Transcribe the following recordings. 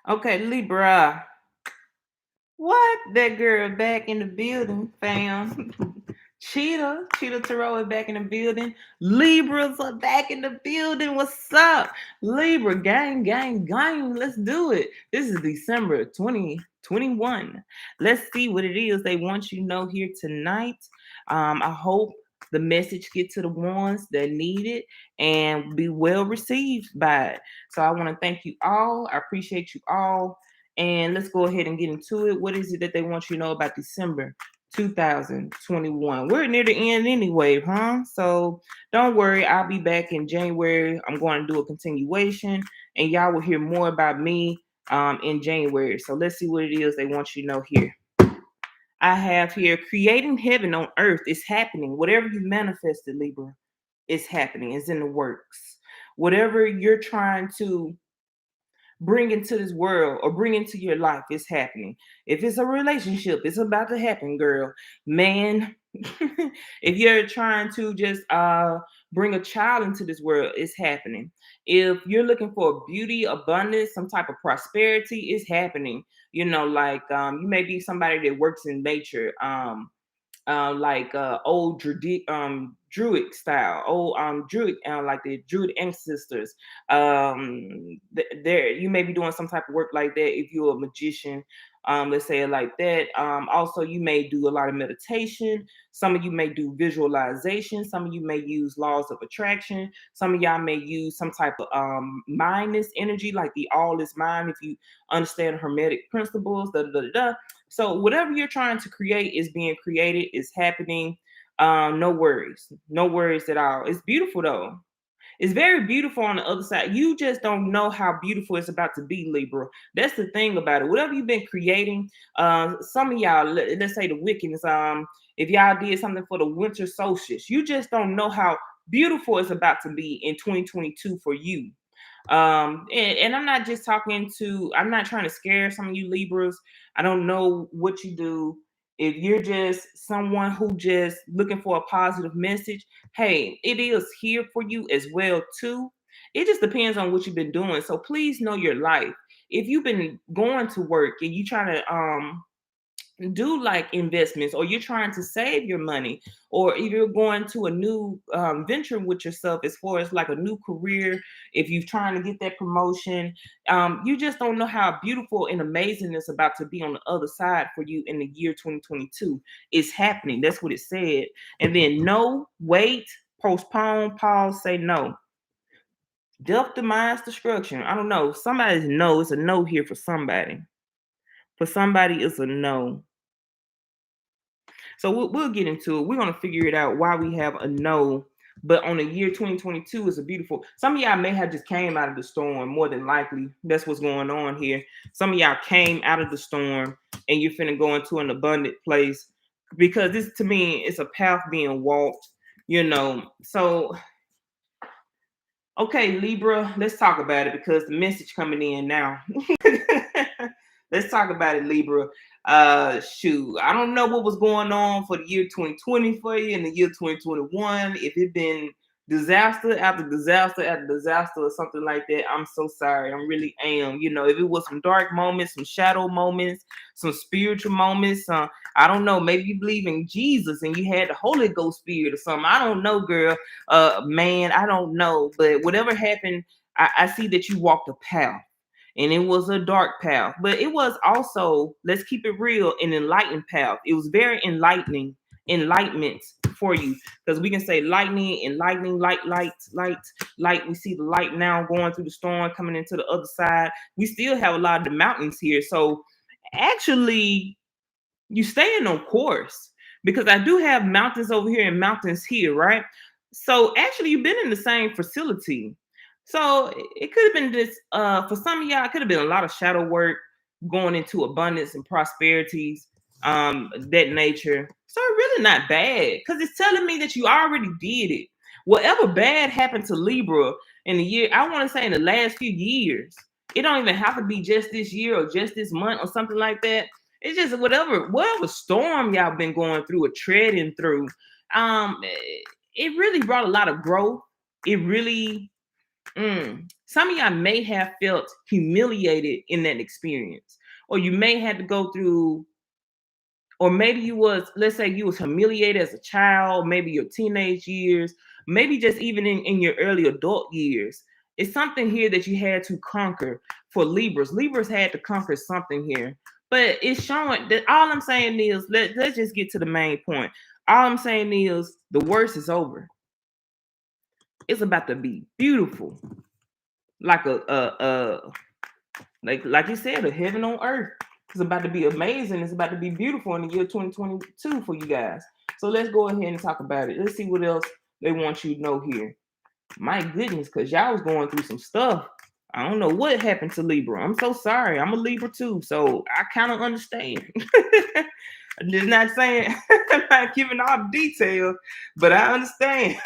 Okay, Libra. What? That girl back in the building, fam. Cheetah Tarot is back in the building. Libras are back in the building. What's up? Libra, gang, gang, gang. Let's do it. This is December 2021. Let's see what it is they want you to know here tonight. I hope the message get to the ones that need it and be well received by it. So I want to thank you all. I appreciate you all. And let's go ahead and get into it. What is it that they want you to know about December 2021? We're near the end anyway, huh? So don't worry, I'll be back in January. I'm going to do a continuation, and y'all will hear more about me in January. So let's see what it is they want you to know here. I have here creating heaven on earth is happening. Whatever you manifested, Libra, is happening. It's in the works. Whatever you're trying to bring into this world or bring into your life is happening. If it's a relationship, it's about to happen, girl. Man, if you're trying to just bring a child into this world, it's happening. If you're looking for beauty, abundance, some type of prosperity, it's happening. You know, like you may be somebody that works in nature. Like old druid style, old druid, like the druid ancestors. There you may be doing some type of work like that if you're a magician. Let's say it like that. Also, you may do a lot of meditation. Some of you may do visualization. Some of you may use laws of attraction. Some of y'all may use some type of mindness energy, like the all is mind. If you understand hermetic principles, da da da da. So whatever you're trying to create is being created, is happening. No worries. No worries at all. It's beautiful though. It's very beautiful on the other side. You just don't know how beautiful it's about to be, Libra. That's the thing about it. Whatever you've been creating, some of y'all, let's say the Wiccans, if y'all did something for the winter solstice, you just don't know how beautiful it's about to be in 2022 for you. And I'm not just talking to, I'm not trying to scare some of you Libras. I don't know what you do. If you're just someone who just looking for a positive message, hey, it is here for you as well too. It just depends on what you've been doing. So please know your life. If you've been going to work and you trying to do like investments, or you're trying to save your money, or if you're going to a new venture with yourself as far as like a new career, if you're trying to get that promotion, you just don't know how beautiful and amazing it's about to be on the other side for you in the year 2022. It's happening. That's what it said. And then no, wait, postpone, pause, say no. Death, demise, destruction. I don't know. Somebody's no. It's a no here for somebody. For somebody, it's a no. So we'll get into it. We're gonna figure it out why we have a no. But on the year 2022 is a beautiful. Some of y'all may have just came out of the storm. More than likely, that's what's going on here. Some of y'all came out of the storm and you're finna go into an abundant place, because this to me is a path being walked. You know. So okay, Libra, let's talk about it because the message coming in now. Let's talk about it, Libra. Shoot, I don't know what was going on for the year 2020 for you in the year 2021. If it been disaster after disaster after disaster or something like that, I'm so sorry. I really am. You know, if it was some dark moments, some shadow moments, some spiritual moments, I don't know. Maybe you believe in Jesus and you had the Holy Ghost spirit or something. I don't know, girl. Man, I don't know. But whatever happened, I see that you walked a path, and it was a dark path, but it was also, let's keep it real, an enlightened path. It was very enlightening, enlightenment for you, because we can say lightning, enlightening, light. We see the light now going through the storm, coming into the other side. We still have a lot of the mountains here, so actually, you staying on course, because I do have mountains over here and mountains here, right? So actually, you've been in the same facility. So it could have been this for some of y'all, it could have been a lot of shadow work going into abundance and prosperities, that nature. So it's really not bad, because it's telling me that you already did it. Whatever bad happened to Libra in the year, I want to say in the last few years, it don't even have to be just this year or just this month or something like that. It's just whatever storm y'all been going through or treading through. It really brought a lot of growth. It really Some of y'all may have felt humiliated in that experience, or you may have to go through, or maybe you was, let's say you was humiliated as a child, maybe your teenage years, maybe just even in your early adult years. It's something here that you had to conquer. For Libras had to conquer something here, but it's showing that, all I'm saying is, let's just get to the main point. All I'm saying is the worst is over. It's about to be beautiful, like like you said, a heaven on earth. It's about to be amazing. It's about to be beautiful in the year 2022 for you guys. So let's go ahead and talk about it. Let's see what else they want you to know here. My goodness, because y'all was going through some stuff. I don't know what happened to Libra. I'm so sorry. I'm a Libra too, so I kind of understand. I'm just not saying, I'm not giving all the details, but I understand.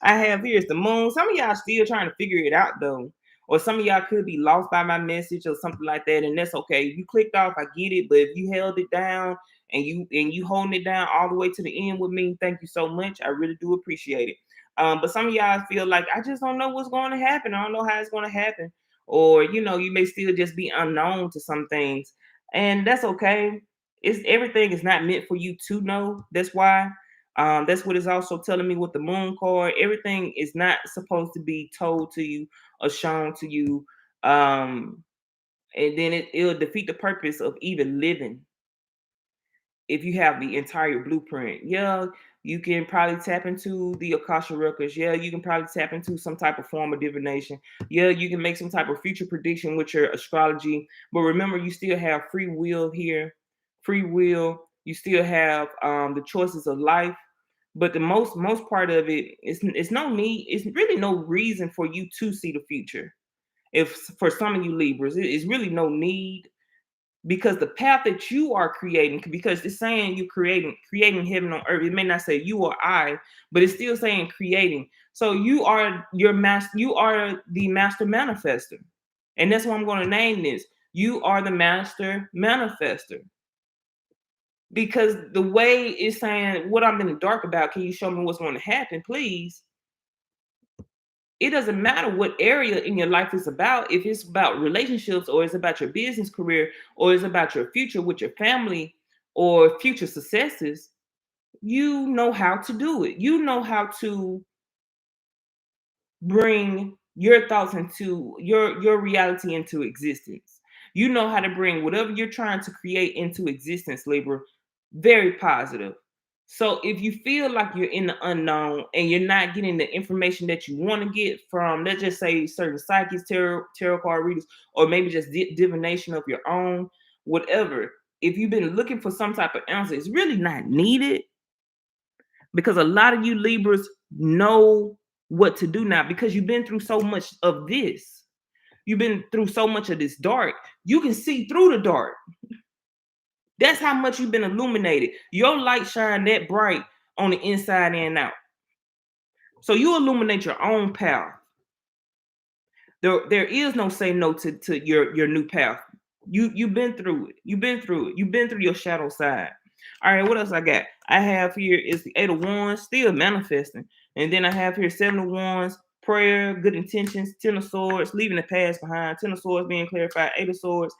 I have here is the moon. Some of y'all still trying to figure it out though. Or some of y'all could be lost by my message or something like that, and that's okay. You clicked off, I get it, but if you held it down and you holding it down all the way to the end with me, thank you so much. I really do appreciate it. But some of y'all feel like, I just don't know what's going to happen. I don't know how it's going to happen. Or, you may still just be unknown to some things. And that's okay. It's everything is not meant for you to know. That's why. That's what it's also telling me with the moon card. Everything is not supposed to be told to you or shown to you. And then it'll defeat the purpose of even living if you have the entire blueprint. Yeah, you can probably tap into the Akasha records. Yeah, you can probably tap into some type of form of divination. Yeah, you can make some type of future prediction with your astrology. But remember, you still have free will here. Free will. You still have the choices of life. But the most part of it is, it's no need. It's really no reason for you to see the future. If for some of you Libras, it's really no need, because the path that you are creating, because it's saying you creating heaven on earth. It may not say you or I, but it's still saying creating. So you are your master. You are the master manifester, and that's what I'm going to name this. You are the master manifester, because the way it's saying what I'm in the dark about. Can you show me what's going to happen, please? It doesn't matter what area in your life is about. If it's about relationships, or it's about your business career, or it's about your future with your family, or future successes, you know how to do it. You know how to bring your thoughts into your reality into existence. You know how to bring whatever you're trying to create into existence, Libra. Very positive. So if you feel like you're in the unknown and you're not getting the information that you want to get from, let's just say, certain psychics, tarot card readers, or maybe just divination of your own, whatever. If you've been looking for some type of answer, it's really not needed, because a lot of you Libras know what to do now, because you've been through so much of this. You've been through so much of this dark. You can see through the dark. That's how much you've been illuminated. Your light shine that bright on the inside and out. So you illuminate your own path. There is no say no to your new path. You've been through it. You've been through it. You've been through your shadow side. All right, what else I got? I have here is the 8 of Wands, still manifesting. And then I have here 7 of Wands, prayer, good intentions, 10 of Swords, leaving the past behind, 10 of Swords being clarified, 8 of Swords.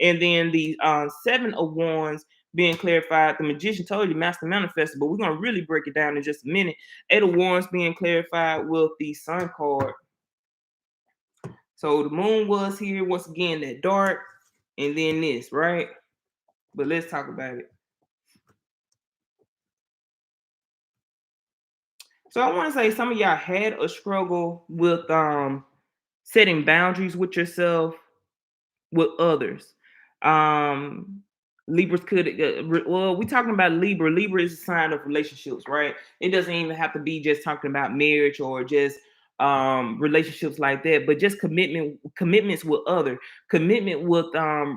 And then the 7 of Wands being clarified. The Magician told you, Master Manifestor, but we're going to really break it down in just a minute. 8 of Wands being clarified with the Sun card. So the moon was here, once again, that dark, and then this, right? But let's talk about it. So I want to say some of y'all had a struggle with setting boundaries with yourself, with others. Libras could, well, we're talking about Libra. Libra is a sign of relationships, right? It doesn't even have to be just talking about marriage or just relationships like that, but just commitments with other, commitment with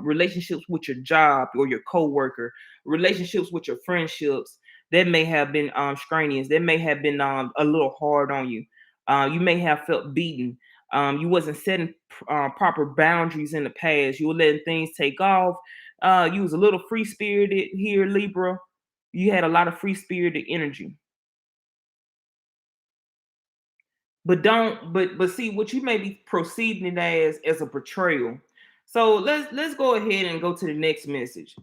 relationships with your job or your co-worker, relationships with your friendships that may have been strenuous, that may have been a little hard on you. You may have felt beaten. You wasn't setting proper boundaries in the past. You were letting things take off. You was a little free spirited here, Libra. You had a lot of free spirited energy. But don't but see what you may be proceeding it as a betrayal. So let's go ahead and go to the next message.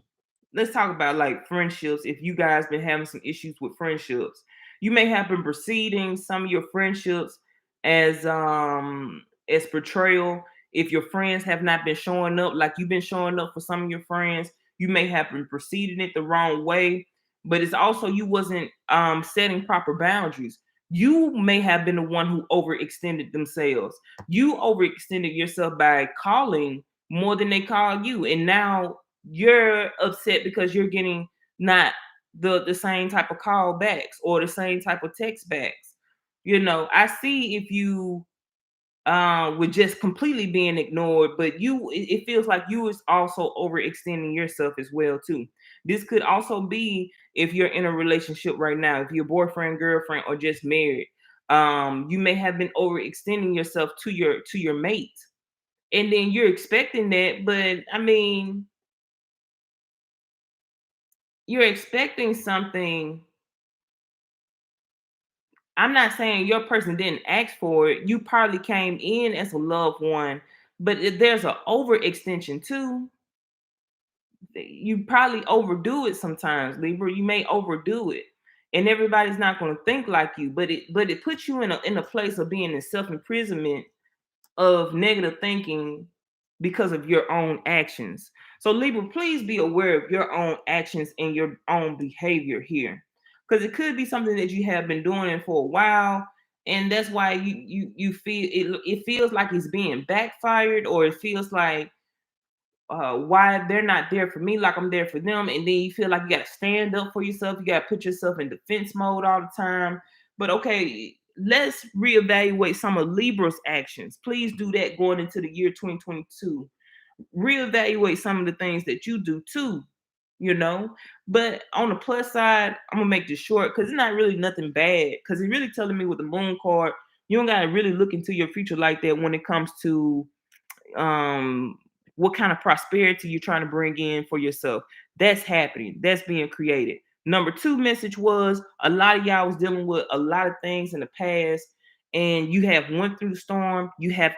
Let's talk about like friendships. If you guys been having some issues with friendships, you may have been proceeding some of your friendships as betrayal. If your friends have not been showing up like you've been showing up for some of your friends, you may have been proceeding it the wrong way. But it's also you wasn't setting proper boundaries. You may have been the one who overextended themselves. You overextended yourself by calling more than they call you, and now you're upset because you're getting not the same type of call backs or the same type of text backs. I see if you with just completely being ignored, but it feels like you is also overextending yourself as well too. This could also be if you're in a relationship right now, if you're boyfriend, girlfriend, or just married. You may have been overextending yourself to your mate, and then you're expecting that, but I mean, you're expecting something. I'm not saying your person didn't ask for it. You probably came in as a loved one, but if there's an overextension too. You probably overdo it sometimes, Libra. You may overdo it, and everybody's not going to think like you. But it puts you in a place of being in self imprisonment of negative thinking because of your own actions. So, Libra, please be aware of your own actions and your own behavior here, because it could be something that you have been doing for a while, and that's why you feel it. It feels like it's being backfired, or it feels like why they're not there for me like I'm there for them, and then you feel like you got to stand up for yourself. You got to put yourself in defense mode all the time. But okay, let's reevaluate some of Libra's actions. Please do that going into the year 2022. Reevaluate some of the things that you do too, you know. But on the plus side, I'm gonna make this short because it's not really nothing bad, because it's really telling me with the moon card, you don't gotta really look into your future like that when it comes to um what kind of prosperity you're trying to bring in for yourself. That's happening. That's being created. Number two message was a lot of y'all was dealing with a lot of things in the past, and you have went through the storm. You have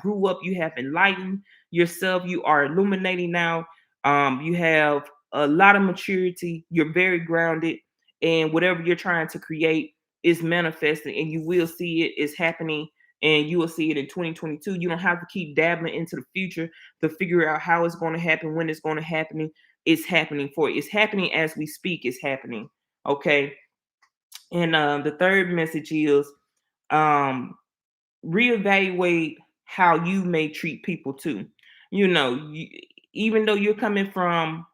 grew up. You have enlightened yourself. You are illuminating now. You have a lot of maturity. You're very grounded, and whatever you're trying to create is manifesting, and you will see it is happening, and you will see it in 2022. You don't have to keep dabbling into the future to figure out how it's going to happen, when it's going to happen. It's happening for you. It's happening as we speak. It's happening. Okay. And the third message is um, reevaluate how you may treat people too. Even though you're coming from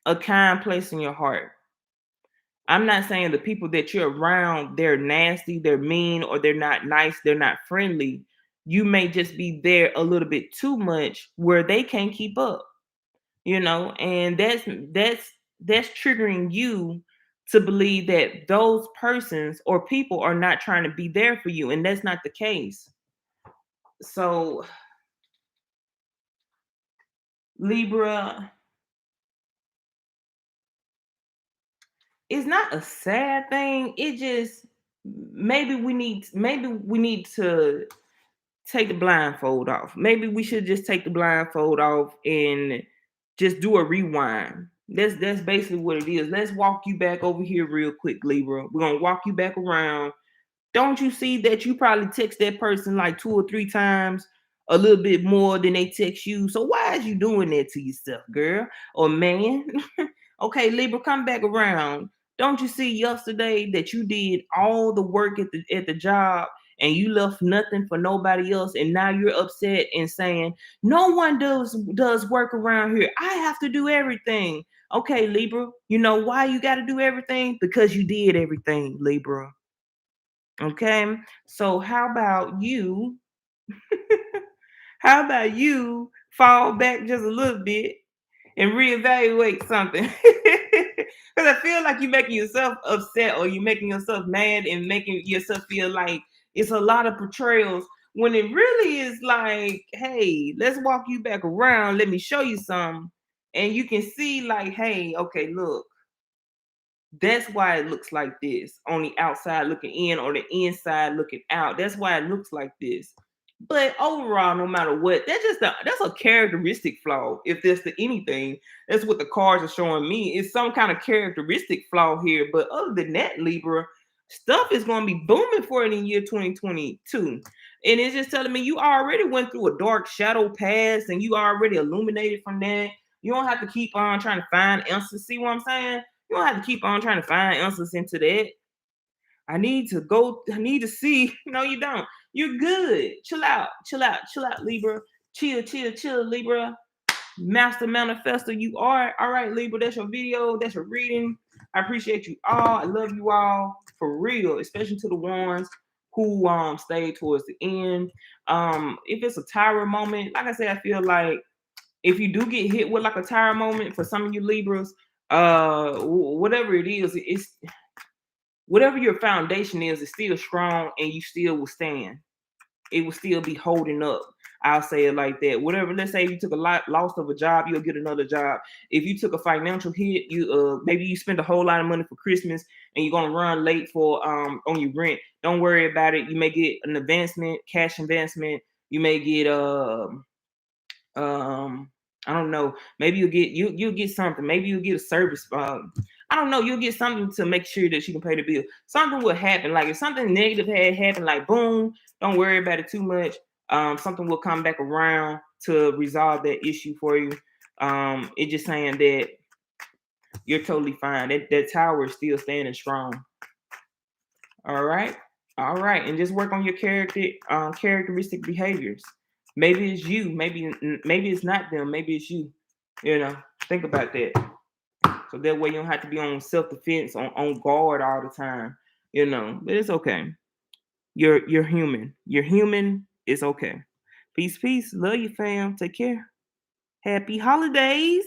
a kind place in your heart, I'm not saying the people that you're around, they're nasty, they're mean, or they're not nice, they're not friendly. You may just be there a little bit too much where they can't keep up, and that's triggering you to believe that those persons or people are not trying to be there for you, and that's not the case. So, Libra, it's not a sad thing. It just maybe we need to take the blindfold off. Maybe we should just take the blindfold off and just do a rewind. That's basically what it is. Let's walk you back over here real quick, Libra. We're gonna walk you back around. Don't you see that you probably text that person like 2 or 3 times a little bit more than they text you? So why is you doing that to yourself, girl or man? Okay, Libra, come back around. Don't you see yesterday that you did all the work at the job and you left nothing for nobody else, and now you're upset and saying no one does work around here. I have to do everything. Okay, Libra, you know why you got to do everything? Because you did everything, Libra. Okay, so how about you? How about you fall back just a little bit and reevaluate something? Because I feel like you're making yourself upset, or you're making yourself mad and making yourself feel like it's a lot of portrayals, when it really is like, hey, let's walk you back around. Let me show you something. And you can see, like, hey, okay, look, That's why it looks like this on the outside looking in or the inside looking out. That's why it looks like this. But overall, no matter what, that's a characteristic flaw. If there's the anything, that's what the cards are showing me. It's some kind of characteristic flaw here. But other than that, Libra, stuff is going to be booming for it in year 2022. And it's just telling me you already went through a dark shadow past and you already illuminated from that. You don't have to keep on trying to find answers. See what I'm saying? You don't have to keep on trying to find answers into that. I need to see. No, you don't. You're good. Chill out, Libra. Chill, Libra. Master Manifestor, you are. All right, Libra, that's your video. That's your reading. I appreciate you all. I love you all for real, especially to the ones who stayed towards the end. If it's a Tyra moment, like I said, I feel like if you do get hit with like a Tyra moment for some of you Libras, whatever it is, it's whatever your foundation is, it's still strong and you still will stand. It will still be holding up. I'll say it like that. Whatever, let's say you took a loss of a job, you'll get another job. If you took a financial hit, you maybe you spend a whole lot of money for Christmas and you're gonna run late for on your rent. Don't worry about it. You may get an advancement, cash advancement. You may get I don't know. Maybe you'll get something. Maybe you'll get a service. I don't know. You'll get something to make sure that you can pay the bill. Something will happen. Like if something negative had happened, like boom, don't worry about it too much. Something will come back around to resolve that issue for you. It's just saying that you're totally fine. That tower is still standing strong. All right. And just work on your characteristic behaviors. Maybe it's you. Maybe it's not them. Maybe it's you. You know, think about that. So that way you don't have to be on self-defense, on guard all the time. You know, but it's okay. You're human. You're human. It's okay. Peace. Love you, fam. Take care. Happy holidays.